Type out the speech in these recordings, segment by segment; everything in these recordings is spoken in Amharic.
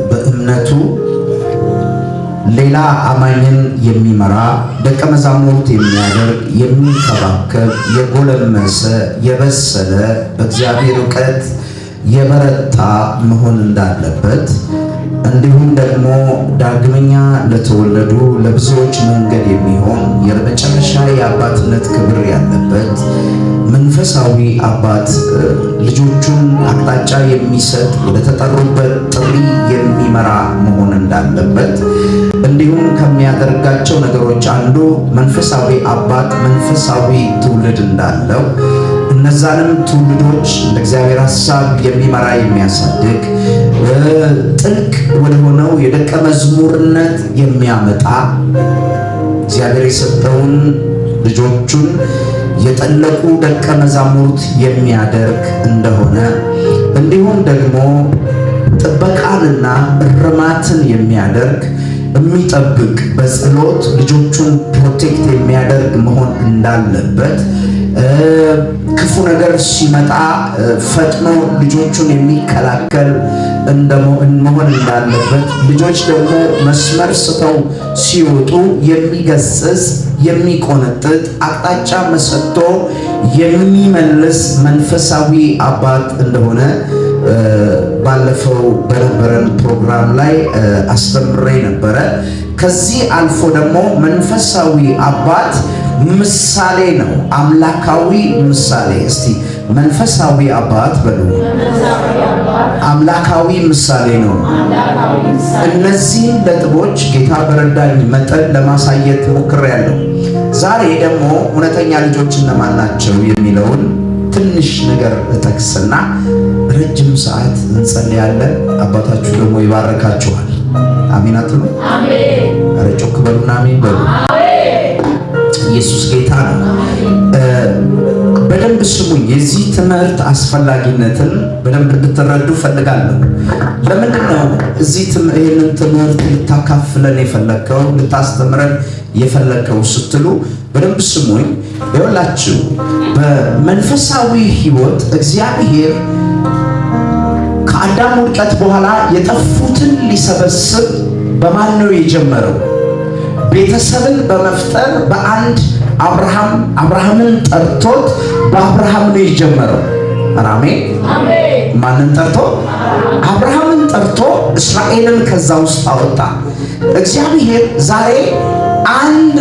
በእምነቱ ሌላ አማኝን የሚመራ ደቀ መዛሙርት የሚያደርግ የሚንከባከብ የጎለመሰ የበሰለ በእግዚአብሔር ዕውቀት የበረታ መሆን እንዳለበት እንዲሁም ደግሞ ዳግመኛ ለተወለዱ ለብዙዎች መንገድ የሚሆን የመጨረሻ የአባትነት ክብር ያለበት መንፈሳዊ አባት ልጆቹን አቅጣጫ የሚሰጥ ወደ ተጠሩበት ጥሪ የሚመራ መሆን እንዳለበት እንዲሁም ከሚያደርጋቸው ነገሮች አንዱ መንፈሳዊ አባት መንፈሳዊ ትውልድ እንዳለው እነዛንም ትውልዶች ለእግዚአብሔር ሐሳብ የሚመራ የሚያሳድግ ጥልቅ ወደሆነው የደቀ መዝሙርነት የሚያመጣ እግዚአብሔር የሰጠውን ልጆቹን የጠለቁ ደቀ መዛሙርት የሚያደርግ እንደሆነ እንዲሁም ደግሞ ጥበቃንና እርማትን የሚያደርግ የሚጠብቅ በጸሎት ልጆቹን ፕሮቴክት የሚያደርግ መሆን እንዳለበት ክፉ ነገር ሲመጣ ፈጥኖ ልጆቹን የሚከላከል መሆን እንዳለበት ልጆች ደግሞ መስመር ስተው ሲወጡ የሚገስጽ የሚቆነጥጥ አቅጣጫ መሰጥቶ የሚመልስ መንፈሳዊ አባት እንደሆነ ባለፈው በነበረን ፕሮግራም ላይ አስተምሬ ነበረ። ከዚህ አልፎ ደግሞ መንፈሳዊ አባት ምሳሌ ነው፣ አምላካዊ ምሳሌ። እስቲ መንፈሳዊ አባት በሉ፣ አምላካዊ ምሳሌ ነው። እነዚህን ነጥቦች ጌታ በረዳኝ መጠን ለማሳየት ሞክሬያለሁ። ዛሬ ደግሞ እውነተኛ ልጆች እነማን ናቸው የሚለውን ትንሽ ነገር እጠቅስና ረጅም ሰዓት እንጸልያለን። አባታችሁ ደግሞ ይባርካችኋል። አሜን አትሉ? አሜን። ኧረ ጮክ በሉና አሜን በሉ። ኢየሱስ ጌታ ነው። በደንብ ስሙኝ። የዚህ ትምህርት አስፈላጊነትን በደንብ እንድትረዱ ፈልጋለሁ። ለምንድን ነው ይህንን ትምህርት ልታካፍለን የፈለከው ልታስተምረን የፈለከው ስትሉ በደንብ ስሙኝ። ይኸውላችሁ በመንፈሳዊ ሕይወት እግዚአብሔር ከአዳም ውድቀት በኋላ የጠፉትን ሊሰበስብ በማን ነው የጀመረው? ቤተሰብን በመፍጠር በአንድ አብርሃምን ጠርቶት በአብርሃም ነው የጀመረው። አሜን። ማንን ጠርቶ? አብርሃምን ጠርቶ እስራኤልን ከዛ ውስጥ አወጣ። እግዚአብሔር ዛሬ አንድ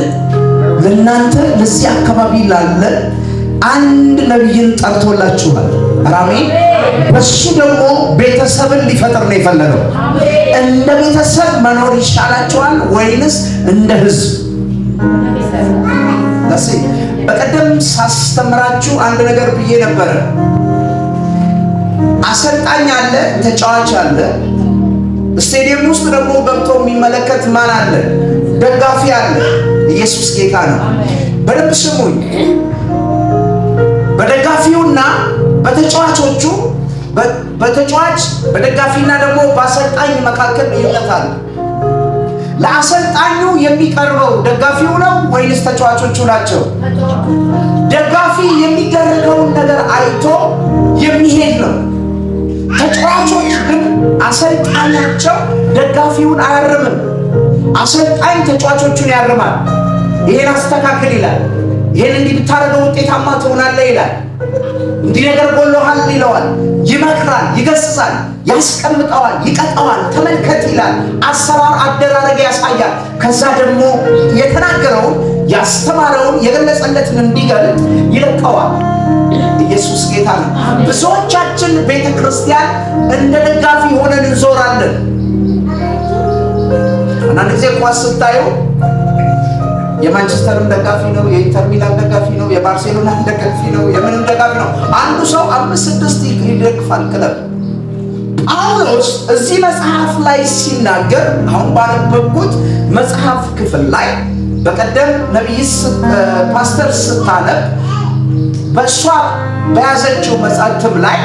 ለእናንተ ለዚህ አካባቢ ላለ አንድ ነቢይን ጠርቶላችኋል። አሜን። በሱ ደግሞ ቤተሰብን ሊፈጥር ነው የፈለገው። እንደ ቤተሰብ መኖር ይሻላችኋል ወይንስ እንደ ሕዝብ? በቀደም ሳስተምራችሁ አንድ ነገር ብዬ ነበረ። አሰልጣኝ አለ፣ ተጫዋች አለ። ስቴዲየም ውስጥ ደግሞ ገብቶ የሚመለከት ማን አለ? ደጋፊ አለ። ኢየሱስ ጌታ ነው። በደንብ ስሙኝ። በደጋፊውና በተጫዋቾቹ በደጋፊና ደግሞ በአሰልጣኝ መካከል ልዩነት አለ። ለአሰልጣኙ የሚቀርበው ደጋፊው ነው ወይስ ተጫዋቾቹ ናቸው? ደጋፊ የሚደረገውን ነገር አይቶ የሚሄድ ነው። ተጫዋቾች ግን አሰልጣኛቸው ደጋፊውን አያርምም። አሰልጣኝ ተጫዋቾቹን ያርማል። ይሄን አስተካክል ይላል። ይሄን እንዲህ ብታረገው ውጤታማ ትሆናለህ ይላል። እንዲህ ነገር ጎሎሃል ይለዋል። ይመክራል፣ ይገስጻል፣ ያስቀምጠዋል፣ ይቀጣዋል። ተመልከት ይላል። አሰራር አደራረግ ያሳያል። ከዛ ደግሞ የተናገረውን ያስተማረውን የገለጸለትን እንዲገልጥ ይለቀዋል። ኢየሱስ ጌታ ነው። ብዙዎቻችን ቤተ ክርስቲያን እንደ ደጋፊ ሆነን እንዞራለን። አንዳንድ ጊዜ ኳስ ስታዩ የማንቸስተርም ደጋፊ ነው፣ የኢንተር ሚላን ደጋፊ ነው፣ የባርሴሎና ደጋፊ ነው፣ የምንም ደጋፊ ነው። አንዱ ሰው 5-6 ይደግፋል ክለብ። ጳውሎስ እዚህ መጽሐፍ ላይ ሲናገር አሁን ባነበብኩት መጽሐፍ ክፍል ላይ በቀደም ፓስተር ስታነብ በእሷ በያዘችው መጽሐፍም ላይ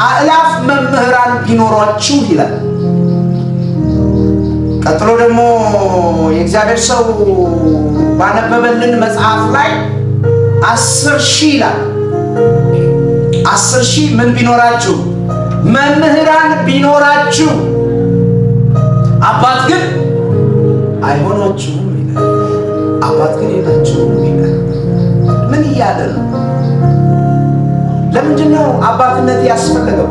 አእላፍ መምህራን ቢኖሯችሁ ይላል። ቀጥሎ ደግሞ የእግዚአብሔር ሰው ባነበበልን መጽሐፍ ላይ 10,000 ይላል። 10,000 ምን ቢኖራችሁ? መምህራን ቢኖራችሁ ናችሁ፣ አባት ግን አይሆናችሁም ይላል። አባት ግን የላችሁም ይላል። ምን እያለ ነው? ለምንድን ነው አባትነት ያስፈለገው?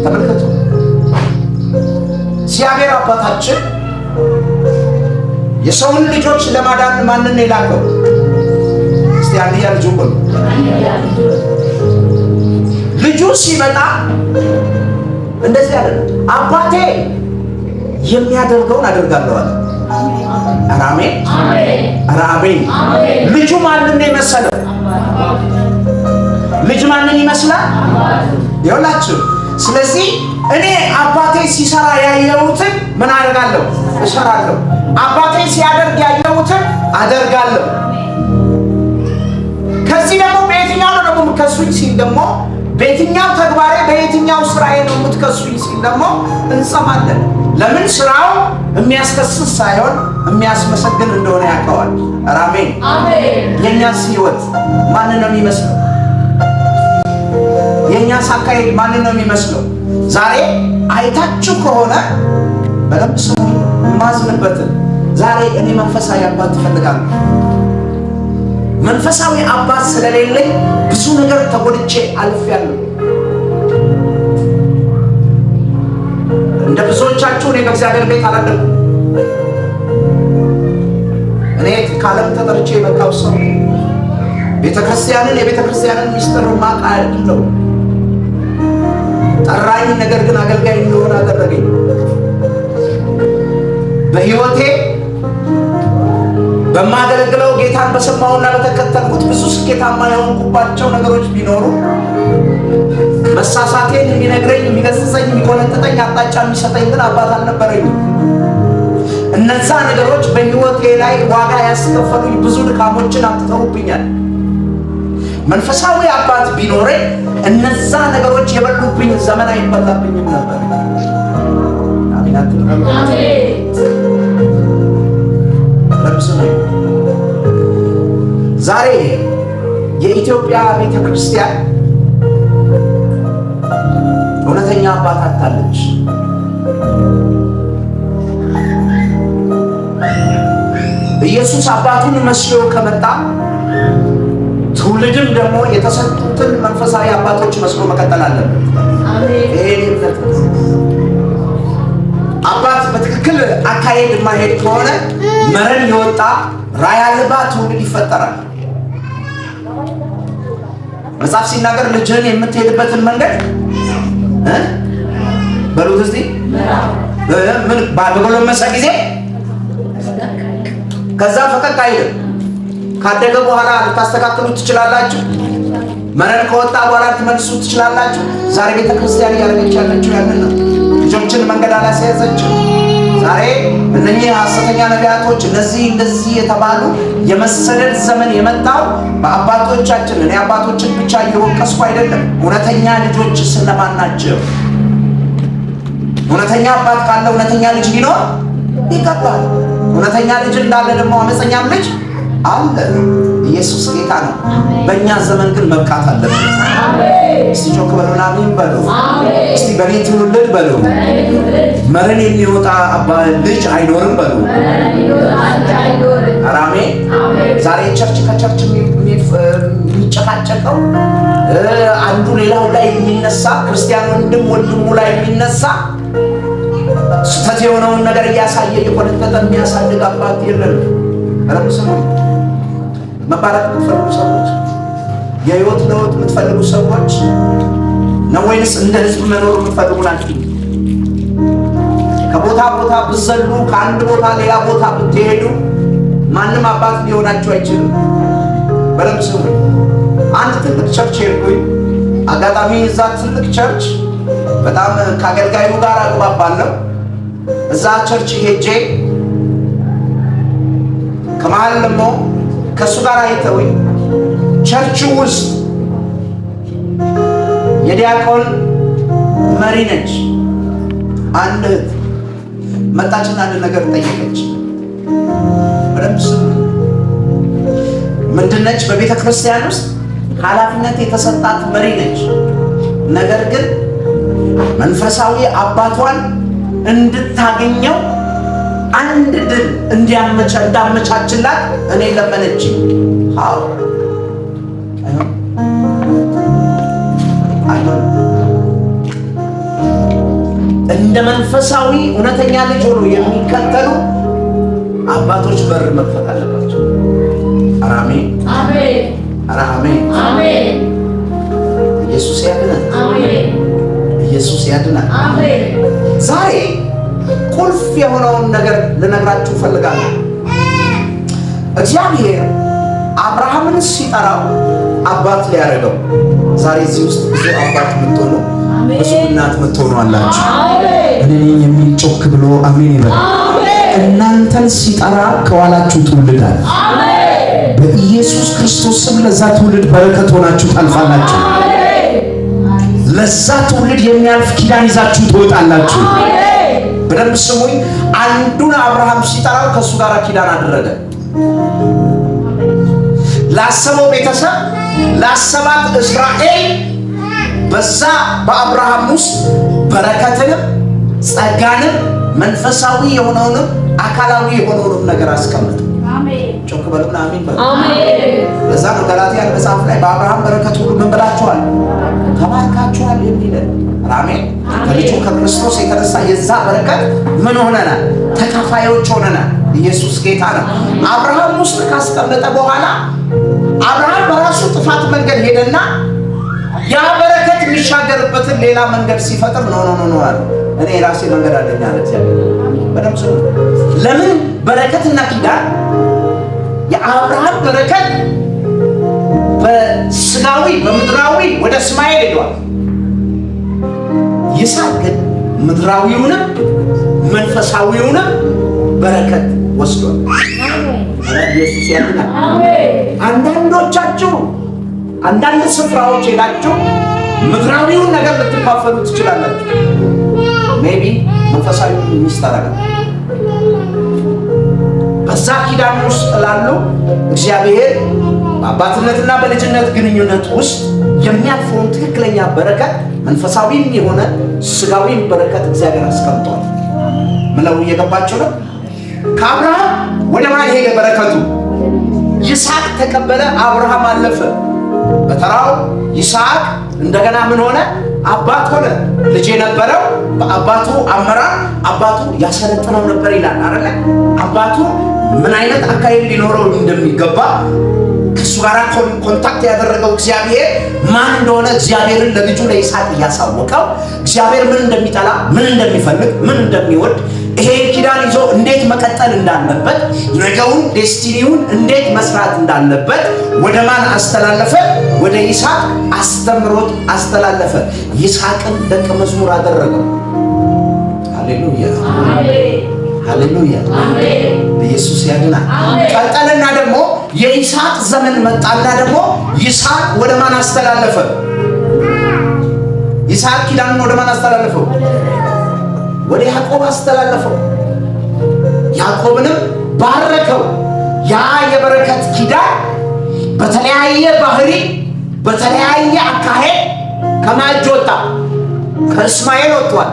ተመልከቱ። እግዚአብሔር አባታችን የሰውን ልጆች ለማዳን ማንን የላከው? እስቲ አንድያ ልጁ በሉ። ልጁ ሲመጣ እንደዚህ ያለ አባቴ የሚያደርገውን አደርጋለሁ አለ። አሜን አሜን። ልጁ ማንን የመሰለው? ልጅ ማንን ይመስላል? ይኸውላችሁ፣ ስለዚህ እኔ አባቴ ሲሰራ ያየሁትን ምን አደርጋለሁ? እሰራለሁ። አባቴ ሲያደርግ ያየሁትን አደርጋለሁ። ከዚህ ደግሞ በየትኛው ነው ደግሞ የምትከሱኝ ሲል ደግሞ በየትኛው ተግባሬ በየትኛው ስራዬ ነው የምትከሱኝ ሲል ደግሞ እንሰማለን። ለምን? ስራው የሚያስከስስ ሳይሆን የሚያስመሰግን እንደሆነ ያውቀዋል። አሜን አሜን። የእኛስ ህይወት ማንን ነው የሚመስለው? የእኛስ አካሄድ ማንን ነው የሚመስለው? ዛሬ አይታችሁ ከሆነ በደንብ ስሙ። የማዝንበትን ዛሬ እኔ መንፈሳዊ አባት ትፈልጋለሁ። መንፈሳዊ አባት ስለሌለኝ ብዙ ነገር ተጎድቼ አልፌያለሁ። እንደ ብዙዎቻችሁ እኔ በእግዚአብሔር ቤት አላደኩም። እኔ ከዓለም ተጠርቼ የመጣው ሰው የቤተክርስቲያንን ሚስጥር ማቅ አይደለም። ጠራኝ፣ ነገር ግን አገልጋይ እንደሆነ አደረገኝ። በህይወቴ በማገለግለው ጌታን በሰማውና በተከተልኩት ብዙ ስኬታማ የሆንኩባቸው ነገሮች ቢኖሩ መሳሳቴን የሚነግረኝ፣ የሚገስጸኝ፣ የሚቆነጥጠኝ፣ አቅጣጫ የሚሰጠኝ ግን አባት አልነበረኝም። እነዛ ነገሮች በህይወቴ ላይ ዋጋ ያስከፈሉኝ ብዙ ድካሞችን አምጥተውብኛል። መንፈሳዊ አባት ቢኖረኝ እነዛ ነገሮች የበሉብኝ ዘመን አይበላብኝም ነበር። አሜን አሜን። ዛሬ የኢትዮጵያ ቤተክርስቲያን እውነተኛ አባት አጣለች። ኢየሱስ አባቱን መስሎ ከመጣ ትውልድም ደግሞ የተሰጡትን መንፈሳዊ አባቶች መስሎ መቀጠል አለበት። አባት በትክክል አካሄድ የማይሄድ ከሆነ መረን የወጣ ራዕይ አልባ ትውልድ ይፈጠራል። መጽሐፍ ሲናገር ልጅህን የምትሄድበትን መንገድ በሉት እስቲ ምን ባልጎለመሰ ጊዜ ከዛ ፈቀቅ አይልም። ካደገ በኋላ ልታስተካክሉት ትችላላችሁ። መረን ከወጣ በኋላ ልትመልሱ ትችላላችሁ። ዛሬ ቤተክርስቲያን እያደረገች ያለችው ያንን ነው። ልጆችን መንገድ አላስያዘችም። ዛሬ እነኚህ ሐሰተኛ ነቢያቶች እንደዚህ የተባሉ የመሰደድ ዘመን የመጣው በአባቶቻችን። እኔ አባቶችን ብቻ እየወቀስኩ አይደለም። እውነተኛ ልጆች እነማን ናቸው? እውነተኛ አባት ካለ እውነተኛ ልጅ ሊኖር ይገባል። እውነተኛ ልጅ እንዳለ ደግሞ አመፀኛም ልጅ አለ። ኢየሱስ ጌታ ነው። በእኛ ዘመን ግን መብቃት አለበት። እስቲ ጮክ በሉና አሜን በሉ። እስቲ በኔ ትውልድ በሉ መረን የሚወጣ ልጅ አይኖርም በሉ። አሜን። ዛሬ ቸርች ከቸርች የሚጨቃጨቀው አንዱ ሌላው ላይ የሚነሳ ክርስቲያን ወንድሙ ላይ የሚነሳ ስህተት የሆነውን ነገር እያሳየ እየቆነጠጠ የሚያሳድግ አባት የለም። ረምስሙ መባረክ የምትፈልጉ ሰዎች፣ የህይወት ለውጥ የምትፈልጉ ሰዎች ነው ወይንስ እንደ ህዝብ መኖር የምትፈልጉ ናችሁ? ከቦታ ቦታ ብትዘሉ፣ ከአንድ ቦታ ሌላ ቦታ ብትሄዱ ማንም አባት ሊሆናችሁ አይችልም። በደምብ ስሙ። አንድ ትልቅ ቸርች ሄድኩኝ። አጋጣሚ እዛ ትልቅ ቸርች በጣም ከአገልጋዩ ጋር አግባባለሁ። እዛ ቸርች ሄጄ ከመሃል ደግሞ ከእሱ ጋር አይተውኝ ቸርቹ ውስጥ የዲያቆን መሪ ነች አንድ እህት መጣችና አንድ ነገር ጠየቀች። በደምብ ስሙ። ምንድን ነች? በቤተ ክርስቲያን ውስጥ ኃላፊነት የተሰጣት መሪ ነች። ነገር ግን መንፈሳዊ አባቷን እንድታገኘው አንድ ድል እንዳመቻችላት እኔ ለመነች። እንደ መንፈሳዊ እውነተኛ ልጅ ሆኖ የሚከተሉ አባቶች በር መክፈት አለባቸው። አሜን አሜን አሜን አሜን። ኢየሱስ ያድናል። አሜን። ኢየሱስ ያድናል። አሜን። ዛሬ ቁልፍ የሆነውን ነገር ልነግራችሁ ፈልጋለሁ። እግዚአብሔር አብርሃምን ሲጠራው አባት ሊያደርገው፣ ዛሬ እዚህ ውስጥ ብዙ አባት የምትሆኑ ብዙ እናት የምትሆኑ አላችሁ። እኔ የሚል ጮክ ብሎ አሜን ይበል። እናንተን ሲጠራ ከኋላችሁ ትውልድ አለ። በኢየሱስ ክርስቶስ ስም ለዛ ትውልድ በረከት ሆናችሁ ታልፋላችሁ። ለዛ ትውልድ የሚያልፍ ኪዳን ይዛችሁ ትወጣላችሁ። በደንብ ስሙኝ። አንዱን አብርሃም ሲጠራው ከሱ ጋር ኪዳን አደረገ። ላሰበው ቤተሰብ፣ ላሰባት እስራኤል በዛ በአብርሃም ውስጥ በረከትንም ጸጋንም መንፈሳዊ የሆነውንም አካላዊ የሆነውንም ነገር አስቀመጠ። ጮክ በሉና አሜን በሉ። ለዛ ነው ገላትያ መጽሐፍ ላይ በአብርሃም በረከት ሁሉ ምን ብላችኋል? ተባርካችኋል የሚለን። አሜን። ከልጁ ከክርስቶስ የተነሳ የዛ በረከት ምን ሆነናል? ተካፋዮች ሆነናል። ኢየሱስ ጌታ ነው። አብርሃም ውስጥ ካስቀመጠ በኋላ አብርሃም በራሱ ጥፋት መንገድ ሄደና ያ በረከት የሚሻገርበትን ሌላ መንገድ ሲፈጥር ኖ አለ። እኔ የራሴ መንገድ አለኝ አለ እግዚአብሔር። በደምብ ስሙ። ለምን በረከትና ኪዳን የአብርሃም በረከት በስጋዊ በምድራዊ ወደ እስማኤል ሄዷል። ይስሐቅ ግን ምድራዊውንም መንፈሳዊውንም በረከት ወስዷል። ኢየሱስ ያድናል። አንዳንዶቻችሁ አንዳንድ ስፍራዎች ሄዳችሁ ምድራዊውን ነገር ልትካፈሉ ትችላላችሁ። ሜቢ መንፈሳዊ ሚስጥር አለ። በዛ ኪዳን ውስጥ ላሉ እግዚአብሔር በአባትነትና በልጅነት ግንኙነት ውስጥ የሚያልፈውን ትክክለኛ በረከት መንፈሳዊም የሆነ ስጋዊም በረከት እግዚአብሔር አስቀምጧል። ምለው እየገባችሁ ነው? ከአብርሃም ወደ ማን ሄደ በረከቱ? ይስሐቅ ተቀበለ። አብርሃም አለፈ። በተራው ይስሐቅ እንደገና ምን ሆነ? አባት ሆነ። ልጅ የነበረው በአባቱ አመራር አባቱ ያሰለጥነው ነበር ይላል አይደል? አባቱ ምን አይነት አካሄድ ሊኖረው እንደሚገባ ከሱ ጋር ኮንታክት ያደረገው እግዚአብሔር ማን እንደሆነ እግዚአብሔርን ለልጁ ለይስሐቅ እያሳወቀው እግዚአብሔር ምን እንደሚጠላ፣ ምን እንደሚፈልግ፣ ምን እንደሚወድ ይሄ ኪዳን ይዞ እንዴት መቀጠል እንዳለበት ነገውን ዴስቲኒውን እንዴት መስራት እንዳለበት ወደ ማን አስተላለፈ? ወደ ይስሐቅ አስተምሮት አስተላለፈ። ይስሐቅን ደቀ መዝሙር አደረገው። ሃሌሉያ ሃሌሉያ። ኢየሱስ ያድናል። ቀጠልና ደግሞ የይስሐቅ ዘመን መጣና ደግሞ ይስሐቅ ወደ ማን አስተላለፈ? ይስሐቅ ኪዳንን ወደ ማን አስተላለፈው? ወደ ያዕቆብ አስተላለፈው። ያዕቆብንም ባረከው። ያ የበረከት ኪዳን በተለያየ ባህሪ በተለያየ አካሄድ ከማጅ ወጣ። ከእስማኤል ወጥቷል።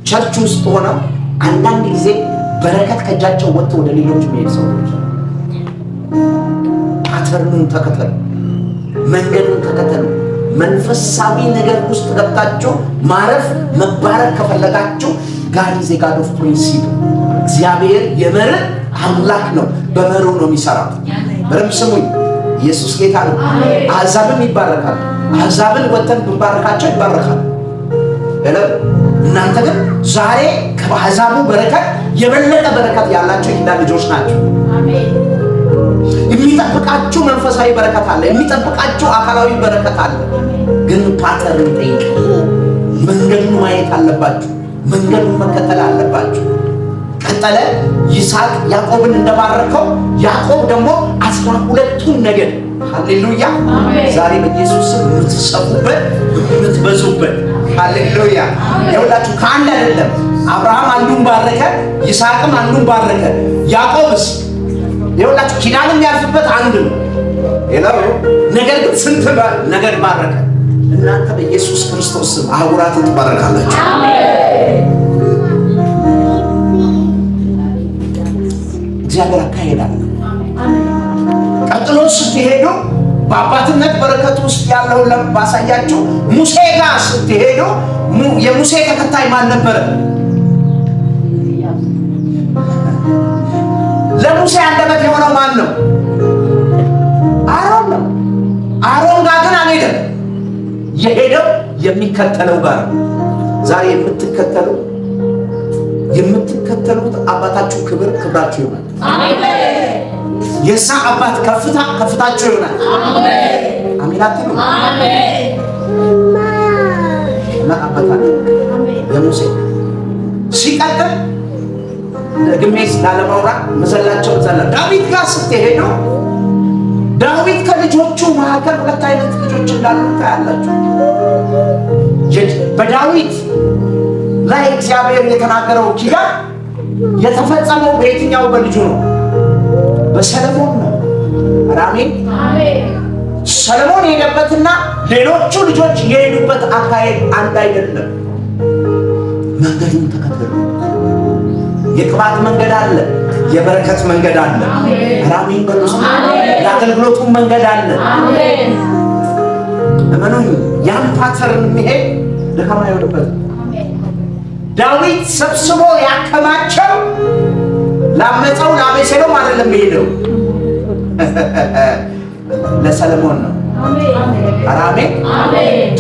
ቸርች ውስጥ ሆነው አንዳንድ ጊዜ በረከት ከእጃቸው ወጥቶ ወደ ሌሎች የሚሄድ ሰዎች ፓተርኑን ተከተሉ፣ መንገዱን ተከተሉ። መንፈሳዊ ነገር ውስጥ ገብታችሁ ማረፍ መባረክ ከፈለጋችሁ ጋድ ኢዝ ኤ ጋድ ኦፍ ፕሪንሲፕል። እግዚአብሔር የመርህ አምላክ ነው። በመርህ ነው የሚሰራው። በደምብ ስሙኝ። ኢየሱስ ጌታ ነው። አሕዛብም ይባረካል። አሕዛብን ወጥተን ብንባረካቸው ይባረካል። እናንተ ግን ዛሬ ከአሕዛቡ በረከት የበለጠ በረከት ያላቸው የኪዳን ልጆች ናቸው። የሚጠብቃችሁ መንፈሳዊ በረከት አለ። የሚጠብቃችሁ አካላዊ በረከት አለ። ግን ፓተርን ጠይቅ። መንገዱን ማየት አለባችሁ። መንገዱን መከተል አለባችሁ። ቀጠለ። ይስሐቅ ያዕቆብን እንደባረከው ያዕቆብ ደግሞ 12ቱን ነገድ ሃሌሉያ። ዛሬ በኢየሱስ ስም የምትሰፉበት የምትበዙበት ሃሌሉያ። ይኸውላችሁ ከአንድ አይደለም። አብርሃም አንዱን ባረከ፣ ይስሐቅም አንዱን ባረከ። ያዕቆብስ ይኸውላችሁ ኪዳን የሚያልፍበት አንድ ነው። ነገር ግን ስንት ነገድ ባረከ? እናንተ በኢየሱስ ክርስቶስ ስም አህጉራትን ትባረካላችሁ። እግዚአብሔር አካሄዳል። ቀጥሎ ስትሄዱ በአባትነት በረከት ውስጥ ያለውን ለባሳያችሁ ሙሴ ጋር ስትሄዱ የሙሴ ተከታይ ማን ነበረ? ለሙሴ አንደበት የሆነው ማን ነው? አሮን ነው። አሮን ጋር ግን አልሄደም። የሄደው የሚከተለው ጋር። ዛሬ የምትከተሉት አባታችሁ ክብር ክብራችሁ ይሆናል። አሜን። የሳ አባት ከፍታ ከፍታችሁ ይሆናል። አሜን። አሜን አትሉ? አሜን። እና አባታችሁ የሙሴ ሲቀጥል ደግሜስ ላለማውራት መዘላቸው ዘላ ዳዊት ጋር ስትሄዱ ዳዊት ከልጆቹ መካከል ሁለት አይነት ልጆች እንዳሉ ታያላችሁ። በዳዊት ላይ እግዚአብሔር የተናገረው ኪዳን የተፈጸመው በየትኛው በልጁ ነው? በሰለሞን ነው። አሜን። ሰለሞን የሄደበትና ሌሎቹ ልጆች የሄዱበት አካሄድ አንድ አይደለም። መንገዱን ተከተሉ። የቅባት መንገድ አለ፣ የበረከት መንገድ አለ። አሜን በሉ። የአገልግሎቱ መንገድ አለ። እመኑኝ፣ ያን ፓተርን የሚሄድ ደካማ አይሆንበት። ዳዊት ሰብስቦ ያከማቸው ላመፀው ለአቤሴሎም አይደለም የሄደው፣ ለሰለሞን ነው። አሜን።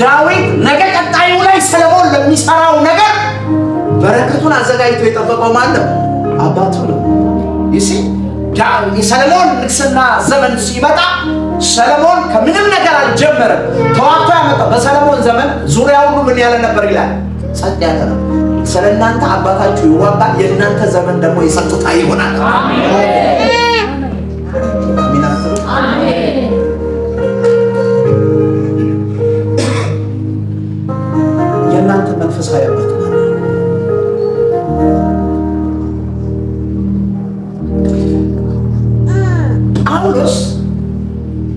ዳዊት ነገ ቀጣዩ ላይ ሰለሞን ለሚሰራው ነገር በረከቱን አዘጋጅቶ የጠበቀው ማን ነው? አባቱ ነው። ይሲ የሰለሞን ንግስና ዘመን ሲመጣ ሰለሞን ከምንም ነገር አልጀመረም። ተዋግቶ ያመጣው በሰለሞን ዘመን ዙሪያ ሁሉ ምን ያለ ነበር ይላል? ጸጥ ያለ ነው። ስለ እናንተ አባታችሁ ይዋጋል፣ የእናንተ ዘመን ደግሞ የጸጥታ ይሆናል። የእናንተ መንፈሳዊ አባት ጳውሎስ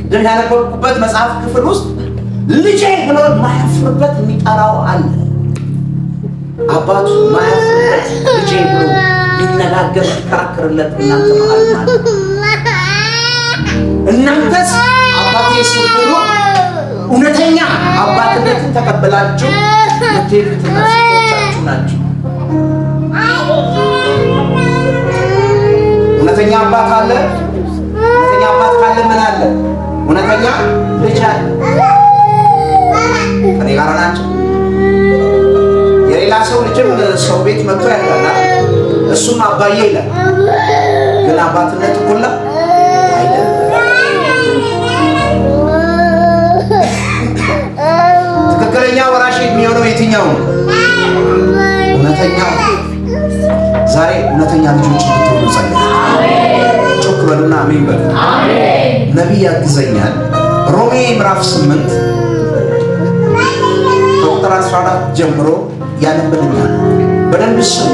ቅድም ያነበብኩበት መጽሐፍ ክፍል ውስጥ ልጄ ብሎ የማያፍርበት የሚጠራው አለ። አባቱ ማያፍርበት ልጄ ብሎ ሊነጋገር ሊከራከርለት እናንተ መሃል ማለት እናንተስ አባቴ ስትሉ እውነተኛ አባትነትን ተቀበላችሁ የምትሄዱት ነፍሶቻችሁ ናቸው። እውነተኛ አባት አለ። እውነተኛ አባት ካለ ምን አለ? እውነተኛ ልጅ አለ። ከኔ ጋር ናቸው። የሌላ ሰው ልጅም ሰው ቤት መጥቶ ያውቃል። እሱም አባዬ ይላል። ግን አባትነት ሁላ አይደለም። ትክክለኛ ወራሽ የሚሆነው የትኛው ነው? እውነተኛው። ዛሬ እውነተኛ ልጆች እንድትሆኑ ጸልያለሁ። ጮክ በሉና አሜን በሉ። ነቢይ ያግዘኛል። ሮሜ ምዕራፍ 8 ቁጥር 14 ጀምሮ ያነብልኛል። በደንብ ስሙ።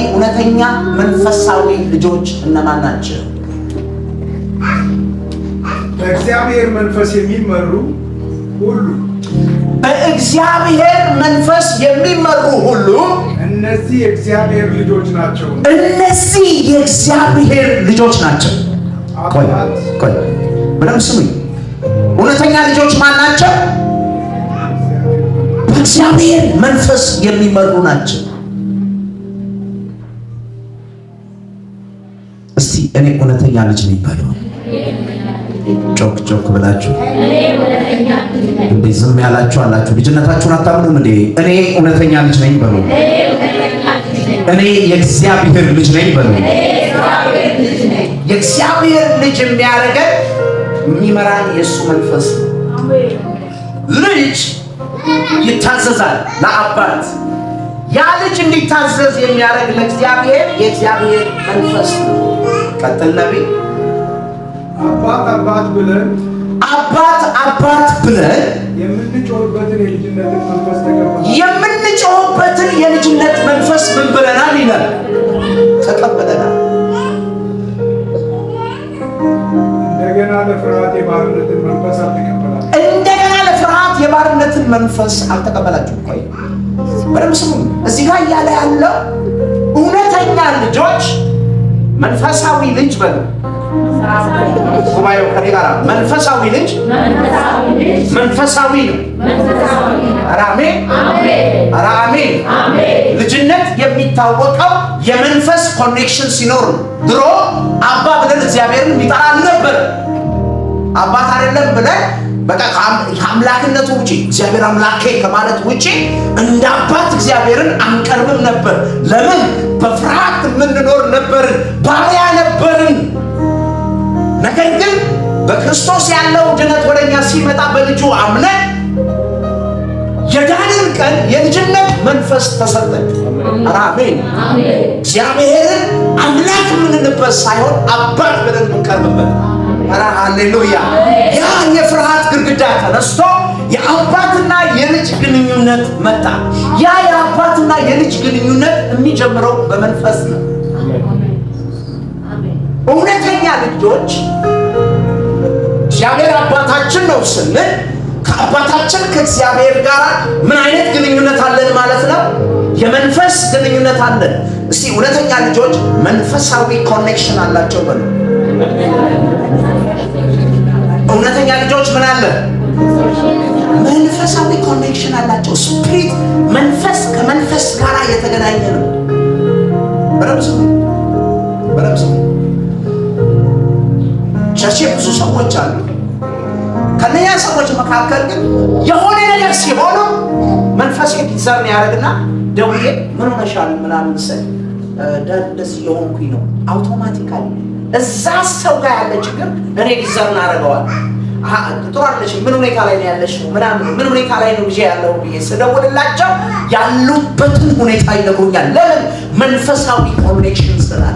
እውነተኛ መንፈሳዊ ልጆች እነማን ናቸው? በእግዚአብሔር መንፈስ የሚመሩ ሁሉ በእግዚአብሔር መንፈስ የሚመሩ ሁሉ እነዚህ የእግዚአብሔር ልጆች ናቸው። እነዚህ የእግዚአብሔር ልጆች ናቸው። ቆይ በደንብ ስሙኝ። እውነተኛ ልጆች ማን ናቸው? በእግዚአብሔር መንፈስ የሚመሩ ናቸው። እስቲ እኔ እውነተኛ ልጅ ነኝ በሉ። ጮክ ጮክ ብላችሁ እንዴ ዝም ያላችሁ አላችሁ። ልጅነታችሁን አታምኑም እንዴ? እኔ እውነተኛ ልጅ ነኝ በሉ። እኔ የእግዚአብሔር ልጅ ነኝ በሉ። የእግዚአብሔር ልጅ የሚያደርገን የሚመራን የእሱ መንፈስ ነው። ልጅ ይታዘዛል ለአባት። ያ ልጅ እንዲታዘዝ የሚያደርግ ለእግዚአብሔር የእግዚአብሔር መንፈስ ነው። ቀጥል ነቢይ። አባት አባት ብለን የምንጮህበትን የልጅነትን መንፈስ ተቀበለናል። የምንጮህበትን የልጅነት መንፈስ ምን ብለናል ይላል? ተቀበለናል። እንደገና ለፍርሃት የባርነትን መንፈስ አልተቀበላችሁም። እንደገና የባርነትን መንፈስ አልተቀበላችሁም። ቆይ በደምብ ስሙ። እዚህ ጋር እያለ ያለው እውነተኛ ልጆች መንፈሳዊ ልጅ በሉ ጉባኤው ከኔ ጋር መንፈሳዊ ልጅ መንፈሳዊ ነው። አሜን አሜን። ልጅነት የሚታወቀው የመንፈስ ኮኔክሽን ሲኖር ነው። ድሮ አባ ብለን እግዚአብሔርን ይጠራል ነበር። አባት አይደለም ብለን በቃ ከአምላክነቱ ውጪ እግዚአብሔር አምላኬ ከማለት ውጪ እንደ አባት እግዚአብሔርን አንቀርብም ነበር። ለምን? በፍርሃት የምንኖር ነበርን፣ ባሪያ ነበርን። ነገር ግን በክርስቶስ ያለው ድነት ወደኛ ሲመጣ በልጁ አምነን የዳንን ቀን የልጅነት መንፈስ ተሰጠን። አሜን። እግዚአብሔርን አምላክ የምንልበት ሳይሆን አባት ብለን የምንቀርብበት። ሃሌሉያ። ያ የፍርሃት ግድግዳ ተነስቶ የአባትና የልጅ ግንኙነት መጣ። ያ የአባትና የልጅ ግንኙነት የሚጀምረው በመንፈስ ነው። እውነተኛ ልጆች እግዚአብሔር አባታችን ነው ስንል ከአባታችን ከእግዚአብሔር ጋር ምን አይነት ግንኙነት አለን ማለት ነው? የመንፈስ ግንኙነት አለን። እስቲ እውነተኛ ልጆች መንፈሳዊ ኮኔክሽን አላቸው በሉ። እውነተኛ ልጆች ምን አለ? መንፈሳዊ ኮኔክሽን አላቸው። ስፒሪት መንፈስ ከመንፈስ ጋር የተገናኘ ነው። በረብሱ ቸርቼ ብዙ ሰዎች አሉ። ከነኛ ሰዎች መካከል ግን የሆነ ነገር ሲሆኑ መንፈስ ዲዛይን ያደርግና ደውዬ ምን ሆነሻል ምናምን ስል እንደዚህ የሆንኩኝ ነው። አውቶማቲካሊ እዛ ሰው ጋር ያለ ችግር እኔ ዲዛይን አደርገዋል። ጥሩ አለሽ፣ ምን ሁኔታ ላይ ነው ያለሽ ምናምን ምን ሁኔታ ላይ ነው ልጄ ያለው ብዬ ስደውልላቸው ያሉበትን ሁኔታ ይነግሩኛል። ለምን? መንፈሳዊ ኮኔክሽን ስላለ።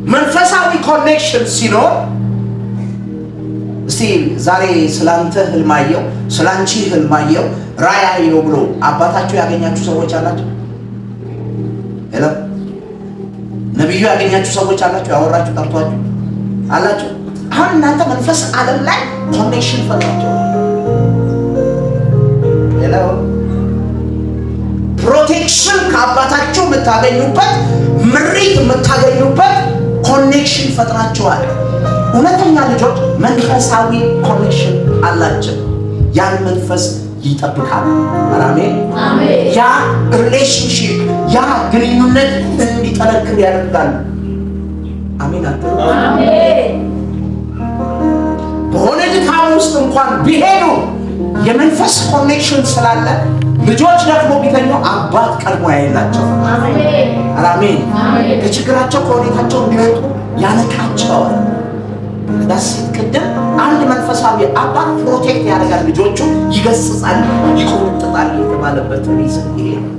መንፈሳዊ ኮኔክሽን ሲኖር እስቲ ዛሬ ስላንተ ህልማየው ስላንቺ ህልማየው ራእይ ነው ብሎ አባታችሁ ያገኛችሁ ሰዎች አላችሁ? ሄሎ ነብዩ ያገኛችሁ ሰዎች አላችሁ? ያወራችሁ ጠርቷችሁ አላችሁ? አሁን እናንተ መንፈስ ዓለም ላይ ኮኔክሽን ፈጥራችሁ ሄሎ ፕሮቴክሽን ከአባታችሁ የምታገኙበት ምሪት የምታገኙበት ኮኔክሽን ፈጥራችኋል። እውነተኛ ልጆች መንፈሳዊ ኮኔክሽን አላቸው። ያን መንፈስ ይጠብቃል። አሜን። ያ ሪሌሽንሺፕ ያ ግንኙነት እንዲጠነክር ያደርጋል። አሜን። አሜን። በሆነ ድካም ውስጥ እንኳን ቢሄዱ የመንፈስ ኮኔክሽን ስላለ ልጆች ደግሞ ቢተኙ አባት ቀድሞ ያይላቸው። አሜን። ከችግራቸው ከሁኔታቸው እንዲወጡ ያነቃቸዋል። ዳሲት ቅድም አንድ መንፈሳዊ አባት ፕሮቴክት ያደርጋል፣ ልጆቹ ይገስጻል፣ ይቆጥጣል የተባለበት ሪዝን ይሄ ነው።